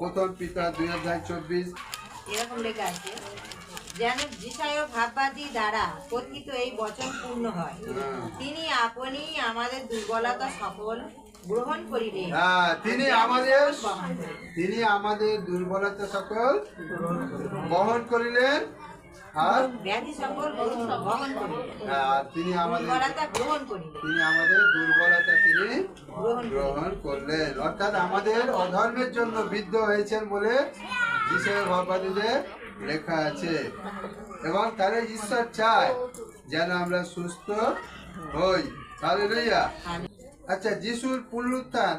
প্রথম পিতা 2:24 এরকম লেখা আছে, যেন যিশায় ভাববাদী দ্বারা কথিত এই বচন পূর্ণ হয়, তিনি আপনি আমাদের দুর্বলতা সকল গ্রহণ করিলেন। তিনি আমাদের দুর্বলতা সকল বহন করিলেন আর ব্যাধি সকল বহন করিলেন। তিনি আমাদের দুর্বলতা গ্রহণ করিলেন। তিনি আমাদের দুর্বলতা তিনি গ্রহণ করলেন, অর্থাৎ আমাদের অধর্মের জন্য বিদ্ধ হয়েছেন বলে যিশায় ভাববাদীদের লেখা আছে। এবং তাহলে ঈশ্বর চায় যেন আমরা সুস্থ হই। হালেলুয়া। আচ্ছা, যিশুর পুনরুত্থান,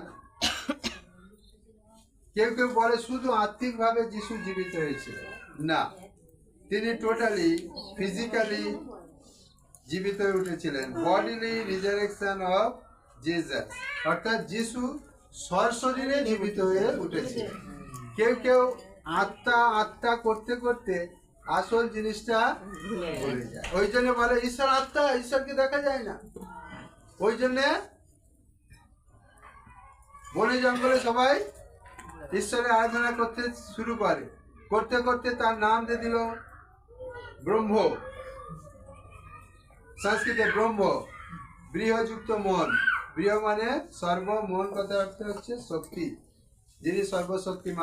কেউ কেউ বলে শুধু আত্মিকভাবে যিশু জীবিত হয়েছিল, না, তিনি টোটালি ফিজিক্যালি জীবিত হয়ে উঠেছিলেন। বডিলি রিজারেকশন অফ জিসাস, অর্থাৎ যিশু সশরীরে জীবিত হয়ে উঠেছিলেন। কেউ কেউ আত্মা করতে করতে আসল জিনিসটা ভুলে যায়। ওই জন্য বলে ঈশ্বর আত্মা, ঈশ্বরকে দেখা যায় না। ওই জন্যে বনে জঙ্গলে সবাই ঈশ্বরের আরাধনা করতে শুরু করে, করতে করতে তার নাম দিয়ে দিল ব্রহ্ম। সংস্কৃতে ব্রহ্ম, বৃহযুক্ত মন। বৃহ মানে সর্ব, মন কথার অর্থ হচ্ছে শক্তি, যিনি সর্বশক্তিমান।